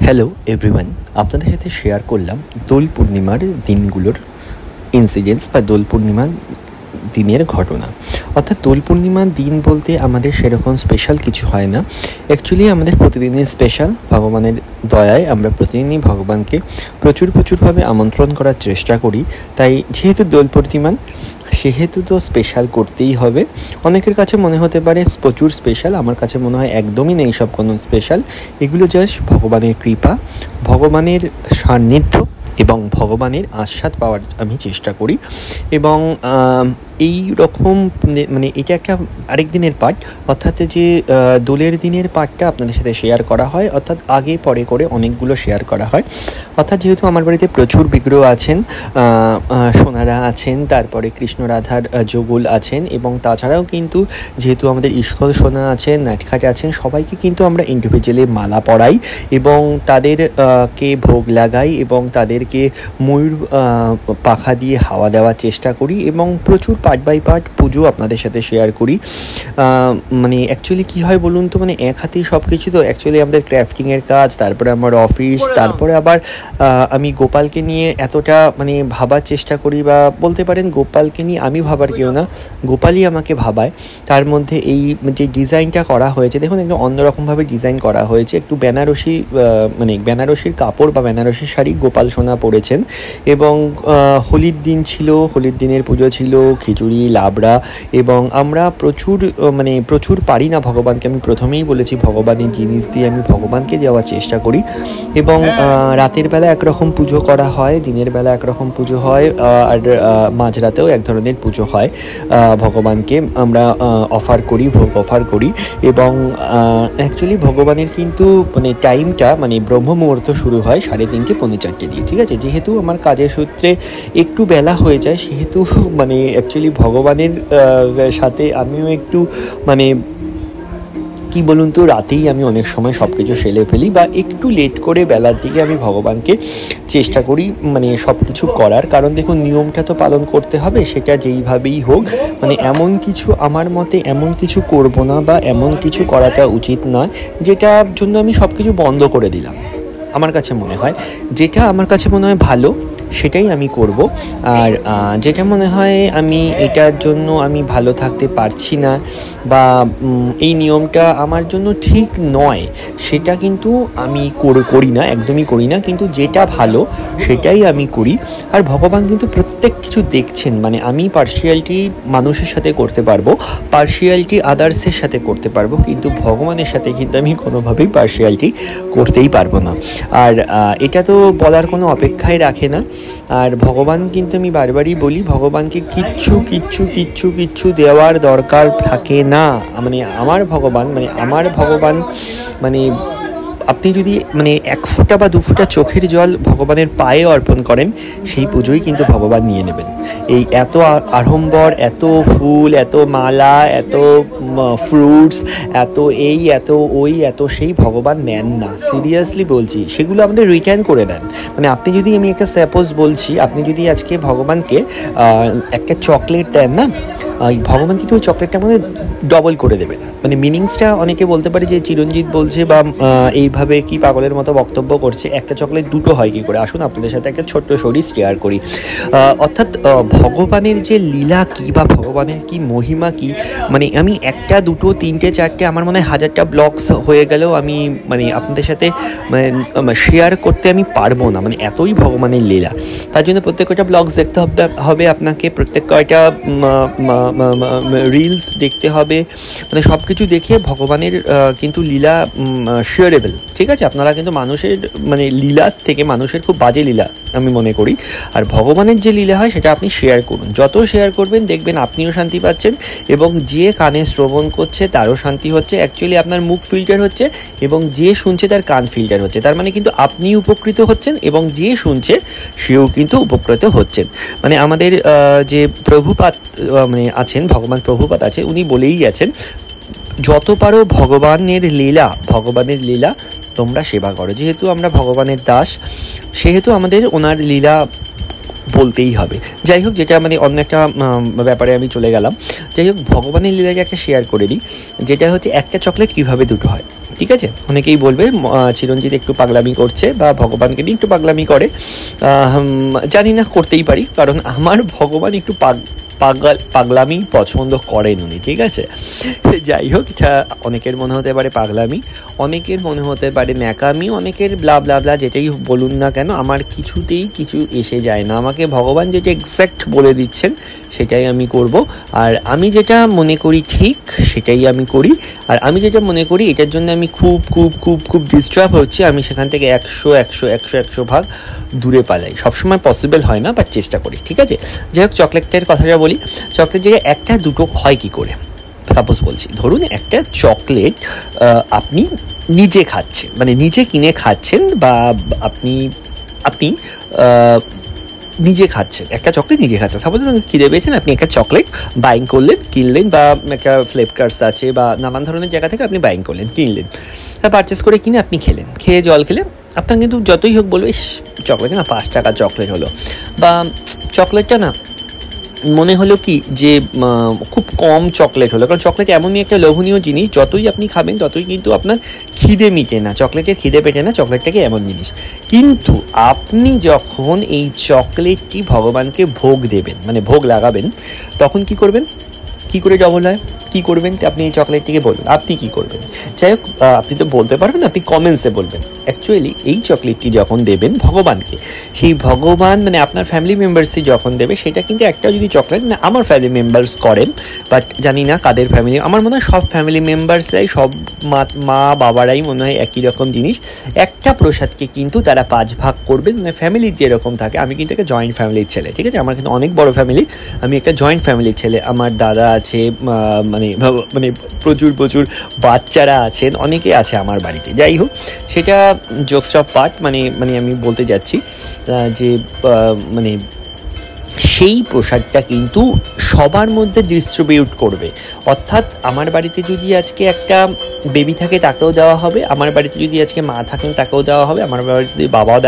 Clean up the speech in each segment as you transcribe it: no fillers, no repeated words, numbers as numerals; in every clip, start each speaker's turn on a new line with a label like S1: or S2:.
S1: Hello everyone, আপনাদের সাথে share করলাম দোল পূর্ণিমার দিনগুলোর ইনসিডেন্টস বা দোল পূর্ণিমার দিনের ঘটনা। অর্থাৎ দোল পূর্ণিমার দিন বলতে আমাদের সেরকম স্পেশাল কিছু হয় না। অ্যাকচুয়ালি আমাদের প্রতিদিনই স্পেশাল। ভগবানের দয়ায় আমরা প্রতিদিনই ভগবানকে প্রচুরভাবে আমন্ত্রণ করার চেষ্টা করি। তাই যেহেতু দোল পূর্ণিমা সেহেতু তো স্পেশাল করতেই হবে। অনেকের কাছে মনে হতে পারে প্রচুর স্পেশাল, আমার কাছে মনে হয় একদমই নেই সব কোনো স্পেশাল। এগুলো জাস্ট ভগবানের কৃপা, ভগবানের সান্নিধ্য এবং ভগবানের আস্বাদ পাওয়ার আমি চেষ্টা করি। এবং এই রকম মানে এটা একটা আরেক দিনের পার্ট, অর্থাৎ যে দোলের দিনের পার্টটা আপনাদের সাথে শেয়ার করা হয়, অর্থাৎ আগে পরে করে অনেকগুলো শেয়ার করা হয়। অর্থাৎ যেহেতু আমার বাড়িতে প্রচুর বিগ্রহ আছেন, সোনারা আছেন, তারপরে কৃষ্ণ রাধার যোগল আছেন, এবং তাছাড়াও কিন্তু যেহেতু আমাদের ইস্কল সোনা আছেন, নাটখাট আছেন, সবাইকে কিন্তু আমরা ইন্ডিভিজুয়ালি মালা পরাই এবং তাদের কে ভোগ লাগাই এবং তাদেরকে ময়ূর পাখা দিয়ে হাওয়া দেওয়ার চেষ্টা করি এবং প্রচুর পার্ট বাই পার্ট পুজো আপনাদের সাথে শেয়ার করি। মানে অ্যাকচুয়ালি কী হয় বলুন তো, মানে এক হাতেই সব কিছু তো। অ্যাকচুয়ালি আমাদের ক্রাফটিংয়ের কাজ, তারপরে আমার অফিস, তারপরে আবার আমি গোপালকে নিয়ে এতটা মানে ভাবার চেষ্টা করি, বা বলতে পারেন গোপালকে নিয়ে আমি ভাবার কেউ না, গোপালই আমাকে ভাবায়। তার মধ্যে এই যে ডিজাইনটা করা হয়েছে, দেখুন একটু অন্যরকমভাবে ডিজাইন করা হয়েছে। একটু বেনারসি মানে বেনারসির কাপড় বা বেনারসি শাড়ি গোপাল সোনা পরেছেন। এবং হোলির দিন ছিল, হোলির দিনের পুজো ছিল, খিচুড়ি, লাবড়া, এবং আমরা প্রচুর পারি না ভগবানকে। আমি প্রথমেই বলেছি ভগবানের জিনিস দিয়ে আমি ভগবানকে দেওয়ার চেষ্টা করি। এবং রাতের বেলা একরকম পুজো করা হয়, দিনের বেলা একরকম পুজো হয়, আর মাঝরাতেও এক ধরনের পুজো হয়। ভগবানকে আমরা অফার করি, ভোগ অফার করি। এবং অ্যাকচুয়ালি ভগবানের কিন্তু মানে টাইমটা মানে ব্রহ্ম মুহূর্ত শুরু হয় 3:30 পৌনে 4টে দিয়ে, ঠিক আছে। যেহেতু আমার কাজের সূত্রে একটু বেলা হয়ে যায়, সেহেতু মানে অ্যাকচুয়ালি ভগবানের সাথে আমিও একটু মানে কি বলুন তো, রাতেই আমি অনেক সময় সব কিছু সেলে ফেলি, বা একটু লেট করে বেলার দিকে আমি ভগবানকে চেষ্টা করি মানে সব কিছু করার। কারণ দেখুন, নিয়মটা তো পালন করতে হবে, সেটা যেইভাবেই হোক। মানে এমন কিছু আমার মতে এমন কিছু করব না, বা এমন কিছু করাটা উচিত নয় যেটার জন্য আমি সব কিছু বন্ধ করে দিলাম। আমার কাছে মনে হয় যেটা আমার কাছে মনে হয় ভালো সেটাই আমি করব। আর যেটা মনে হয় আমি এটার জন্য আমি ভালো থাকতে পারছি না, বা এই নিয়মটা আমার জন্য ঠিক নয়, সেটা কিন্তু আমি করি না, একদমই করি না। কিন্তু যেটা ভালো সেটাই আমি করি। আর ভগবান কিন্তু প্রত্যেক কিছু দেখছেন। মানে আমি পার্শিয়ালিটি মানুষের সাথে করতে পারবো, পার্শিয়ালিটি আদার্সের সাথে করতে পারবো, কিন্তু ভগবানের সাথে কিন্তু আমি কোনোভাবেই পার্শিয়ালিটি করতেই পারবো না। আর এটা তো বলার কোনো অপেক্ষাই রাখে না। আর ভগবান কিন্তু আমি বারবারই বলি, ভগবানকে কিচ্ছু দেওয়ার দরকার থাকে না। মানে আমার ভগবান মানে আপনি যদি মানে 1 ফোঁটা বা 2 ফোঁটা চোখের জল ভগবানের পায়ে অর্পণ করেন, সেই পুজোই কিন্তু ভগবান নিয়ে নেবেন। এই এত আড়ম্বর, এত ফুল, এত মালা, এত ফ্রুটস, এত এই এত ওই এত সেই ভগবান নেন না, সিরিয়াসলি বলছি। সেগুলো আমাদের রিটার্ন করে দেন। মানে আপনি যদি, আমি একটা সাপোজ বলছি, আপনি যদি আজকে ভগবানকে একটা চকলেট দেন না, ভগবান কিন্তু ওই চকলেটটা আমাদের ডবল করে দেবেন। মানে মিনিংসটা অনেকে বলতে পারে যে চিরঞ্জিত বলছে বা এইভাবে কি পাগলের মতো বক্তব্য করছে, একটা চকলেট দুটো হয় কি করে। আসুন আপনাদের সাথে একটা ছোট্ট স্টোরি শেয়ার করি। অর্থাৎ ভগবানের যে লীলা কী বা ভগবানের কি মহিমা কী, মানে আমি 1টা 2টো 3টে 4টে আমার মনে হয় 1000টা ব্লগস হয়ে গেলেও আমি মানে আপনাদের সাথে মানে শেয়ার করতে আমি পারবো না। মানে এতই ভগবানের লীলা। তার জন্য প্রত্যেক কয়টা ব্লগস দেখতে হবে আপনাকে, প্রত্যেক কয়টা রিলস দেখতে হবে। মানে সব কিছু দেখে ভগবানের কিন্তু লীলা শেয়ারেবল, ঠিক আছে। আপনারা কিন্তু মানুষের মানে লীলার থেকে মানুষের খুব বাজে লীলা আমি মনে করি। আর ভগবানের যে লীলা হয় সেটা আপনি শেয়ার করুন। যত শেয়ার করবেন দেখবেন আপনিও শান্তি পাচ্ছেন, এবং যে কানে শ্রবণ করছে তারও শান্তি হচ্ছে। অ্যাকচুয়ালি আপনার মুখ ফিল্টার হচ্ছে, এবং যে শুনছে তার কান ফিল্টার হচ্ছে। তার মানে কিন্তু আপনি উপকৃত হচ্ছেন, এবং যে শুনছে সেও কিন্তু উপকৃত হচ্ছেন। মানে আমাদের যে প্রভুপাদ মানে আছেন, ভগবান প্রভুপাদ আছে, উনি বলেই গেছেন, যত পারো ভগবানের লীলা তোমরা সেবা করো। যেহেতু আমরা ভগবানের দাস, সেহেতু আমাদের ওনার লীলা বলতেই হবে। যাই হোক, যেটা মানে অন্য একটা ব্যাপারে আমি চলে গেলাম। যাই হোক, ভগবানের লীলাকে একটা শেয়ার করে দিই, যেটা হচ্ছে একটা চকলেট কীভাবে দুটো হয়। ঠিক আছে, অনেকেই বলবে চিরঞ্জিত একটু পাগলামি করছে বা ভগবানকে নিয়ে একটু পাগলামি করে। জানি না, করতেই পারি, কারণ আমার ভগবান একটু পাগলামি পছন্দ করেন উনি। ঠিক আছে, যাই হোক, এটা অনেকের মনে হতে পারে পাগলামি, অনেকের মনে হতে পারে ন্যাকামি, অনেকের ব্লা ব্লা ব্লা, যেটাই বলুন না কেন, আমার কিছুতেই কিছু এসে যায় না। আমাকে ভগবান যেটা এক্স্যাক্ট বলে দিচ্ছেন সেটাই আমি করব, আর আমি যেটা মনে করি ঠিক সেটাই আমি করি, আর আমি যেটা মনে করি এটার জন্য আমি খুব খুব খুব খুব ডিস্টার্ব হচ্ছি, আমি সেখান থেকে 100 ভাগ দূরে পালাই। সবসময় পসিবল হয় না, বাট চেষ্টা করি। ঠিক আছে, যাই হোক, চকলেটের কথাটা বলি। চকলেট জায়গায় একটা দুটো হয় কি করে, সাপোজ বলছি, ধরুন একটা চকলেট আপনি নিজে খাচ্ছেন, মানে নিজে কিনে খাচ্ছেন, বা আপনি আপনি নিজে খাচ্ছেন, একটা চকলেট নিজে খাচ্ছেন। সাপোজ খিদে পেয়েছেন, আপনি একটা চকলেট বাইং করলেন, কিনলেন, বা একটা ফ্লিপকার্টস আছে বা নানান ধরনের জায়গা থেকে আপনি বাইং করলেন, কিনলেন, পারচেস করে কিনে আপনি খেলেন, খেয়ে জল খেলেন। আপনার কিন্তু যতই হোক বলবে, চকলেট না 5 টাকার চকলেট হলো, বা চকলেটটা না মনে হলো কি যে খুব কম চকলেট হলো, কারণ চকলেট এমনই একটা লোভনীয় জিনিস, যতই আপনি খাবেন ততই কিন্তু আপনার খিদে মিটে না, চকলেটের খিদে পেটে না, চকলেটটাকে এমন জিনিস। কিন্তু আপনি যখন এই চকলেটটি ভগবানকে ভোগ দেবেন, মানে ভোগ লাগাবেন, তখন কি করবেন? কি করে ডবল হয়, কি করবেন আপনি এই চকলেটটিকে বলুন, আপনি কি করবেন? যাই হোক, আপনি তো বলতে পারবেন, আপনি কমেন্টসে বলবেন। অ্যাকচুয়ালি এই চকলেটটি যখন দেবেন ভগবানকে, সেই ভগবান মানে আপনার ফ্যামিলি মেম্বার্সই যখন দেবে, সেটা কিন্তু একটা যদি চকলেট না আমার ফ্যামিলি মেম্বার্স করেন, বাট জানি না কাদের ফ্যামিলি, আমার মনে হয় সব ফ্যামিলি মেম্বার্সরাই, সব মা বাবারাই মনে হয় একই রকম জিনিস, একটা প্রসাদকে কিন্তু তারা 5 ভাগ করবেন, মানে ফ্যামিলির যেরকম থাকে। আমি কিন্তু একটা জয়েন্ট ফ্যামিলির ছেলে, ঠিক আছে, আমার কিন্তু অনেক বড় ফ্যামিলি, আমি একটা জয়েন্ট ফ্যামিলির ছেলে, আমার দাদা আছে, মানে মানে প্রচুর প্রচুর বাচ্চারা আছেন, অনেকে আছে আমার বাড়িতে। যাই হোক, সেটা জোকস অফ পার্ট, মানে মানে আমি বলতে যাচ্ছি যে মানে সেই প্রসাদটা কিন্তু সবার মধ্যে ডিস্ট্রিবিউট করবে। অর্থাৎ আমার বাড়িতে যদি আজকে একটা বেবি থাকে তাকেও দেওয়া হবে, আমার বাড়িতে যদি আজকে মা থাকেন তাকেও দেওয়া হবে, আমার বাড়িতে যদি বাবাও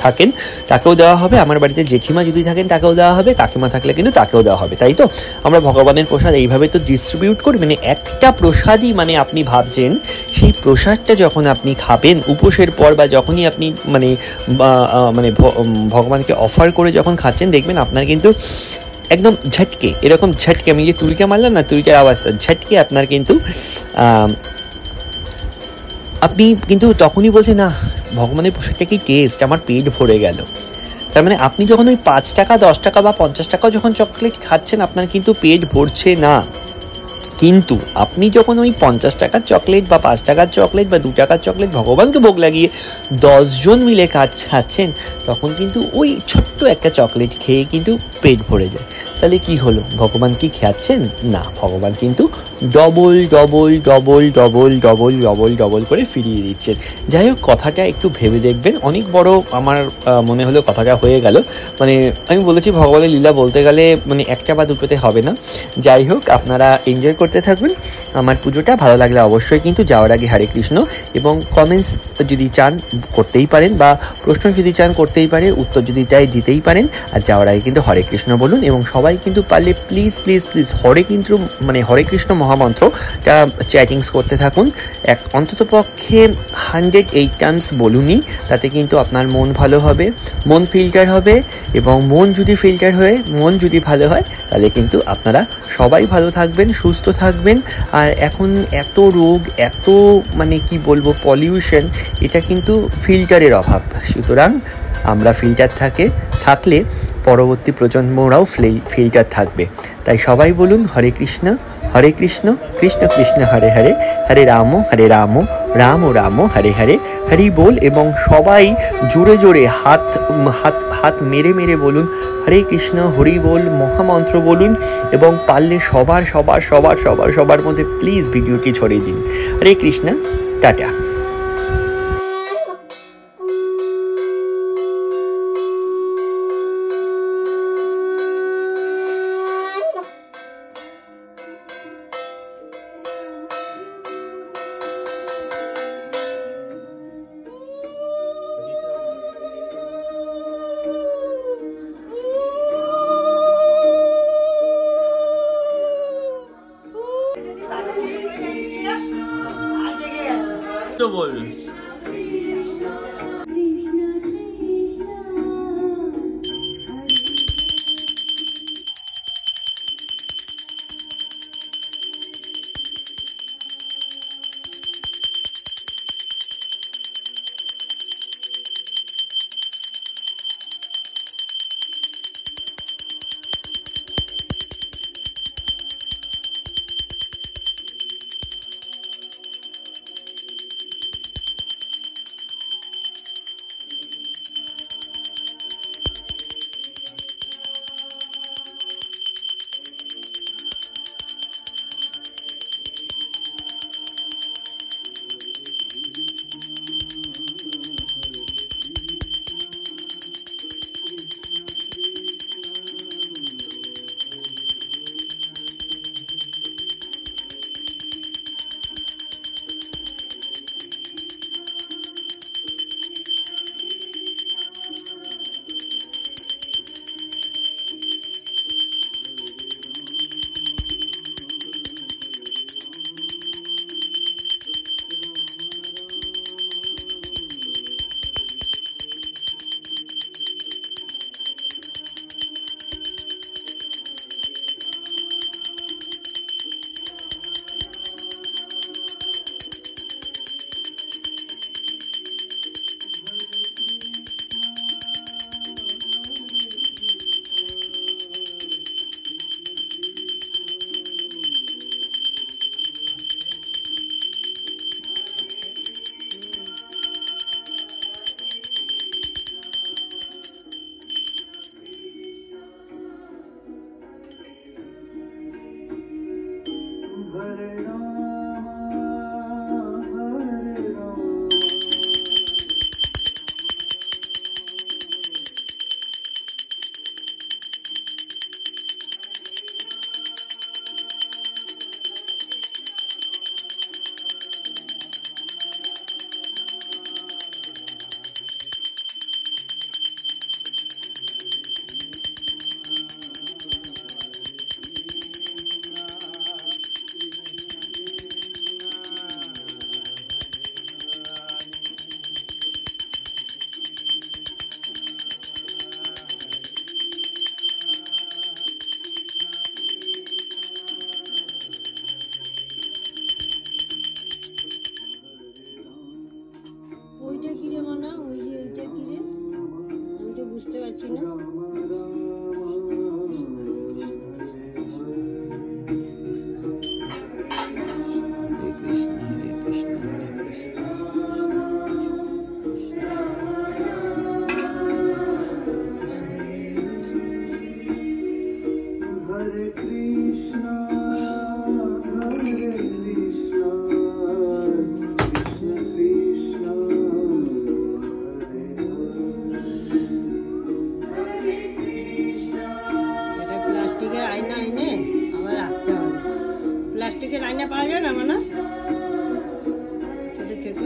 S1: থাকেন তাকেও দেওয়া হবে, আমার বাড়িতে জেঠিমা যদি থাকেন তাকেও দেওয়া হবে, কাকিমা থাকলে কিন্তু তাকেও দেওয়া হবে। তাই তো আমরা ভগবানের প্রসাদ এইভাবে তো ডিস্ট্রিবিউট করি, মানে একটা প্রসাদই, মানে আপনি ভাবছেন সেই প্রসাদটা যখন আপনি খাবেন উপোসের পর, বা যখনই আপনি মানে মানে ভগবানকে অফার করে যখন খাচ্ছেন, দেখবেন আপনার কিন্তু একদম ঝটকে, এরকম ঝটকে, আমি যে তুড়িটা মারলাম না, তুড়িটার আওয়াজটা ঝটকে আপনার কিন্তু আপনি কিন্তু তখনই বলছেন, না ভগবানের প্রসাদটা কি টেস্ট, আমার পেট ভরে গেল। তার মানে আপনি যখন ওই 5 টাকা 10 টাকা বা 50 টাকা যখন চকলেট খাচ্ছেন, আপনার কিন্তু পেট ভরছে না। কিন্তু আপনি যখন ওই 50 টাকার চকলেট বা 5 টাকার চকলেট বা 2 টাকার চকলেট ভগবানকে ভোগ লাগিয়ে 10 জন মিলে খাচ্ছেন, তখন কিন্তু ওই ছোট্ট একটা চকলেট খেয়ে কিন্তু পেট ভরে যায়। তাহলে কি হলো, ভগবান কি খাচ্ছেন না, ভগবান কিন্তু double double double double double double double করে ফিরিয়ে দিচ্ছেন। যাই হোক, কথাটা একটু ভেবে দেখবেন, অনেক বড় আমার মনে হলো কথাটা হয়ে গেল। মানে আমি বলেছি ভগবানের লীলা বলতে গেলে মানে একটা বা দুটোতে হবে না। যাই হোক, আপনারা এনজয় করতে থাকবেন আমার পুজোটা। ভালো লাগলে অবশ্যই কিন্তু যাওয়ার আগে হরে কৃষ্ণ, এবং কমেন্টস যদি চান করতেই পারেন, বা প্রশ্ন যদি চান করতেই পারে, উত্তর যদি চাই দিতেই পারেন, আর যাওয়ার আগে কিন্তু হরে কৃষ্ণ বলুন। এবং সবাই কিন্তু পারলে প্লিজ প্লিজ প্লিজ হরে কৃষ্ণ মহামন্ত্রটা চ্যাটিংস করতে থাকুন, অন্তত পক্ষে 108 টাইমস বলুনই, তাতে কিন্তু আপনার মন ভালো হবে, মন ফিল্টার হবে, এবং মন যদি ভালো হয় তাহলে কিন্তু আপনারা সবাই ভালো থাকবেন, সুস্থ থাকবেন। আর এখন এত রোগ, এত মানে কি বলবো পলিউশন, এটা কিন্তু ফিল্টারের অভাব। সুতরাং আমরা ফিল্টার থাকলে পরবর্তী প্রজন্মরাও ফিল্টার থাকবে। তাই সবাই বলুন হরে কৃষ্ণ কৃষ্ণ কৃষ্ণ হরে হরে, হরে রাম রাম রাম হরে হরে, হরি বল। এবং সবাই জোরে জোরে হাত মেরে মেরে বলুন হরে কৃষ্ণ, হরি বল মহামন্ত্র বলুন। এবং পারলে সবার মধ্যে প্লিজ ভিডিওটি ছড়িয়ে দিন। হরে কৃষ্ণ, টাটা।
S2: বল।
S3: ওইটা কি রে মানা, ওই যে এইটা কি রে, আমি তো বুঝতে পারছি না। প্লাস্টিকের আয়না এনে আবার রাখতে হবে। প্লাস্টিকের আয়না পাওয়া যায় না মানা, ছোট ছোট।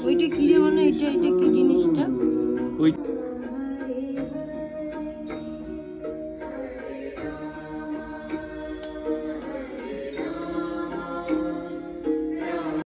S3: ওইটা কি রে মানে, এটা কি জিনিসটা?
S2: ওই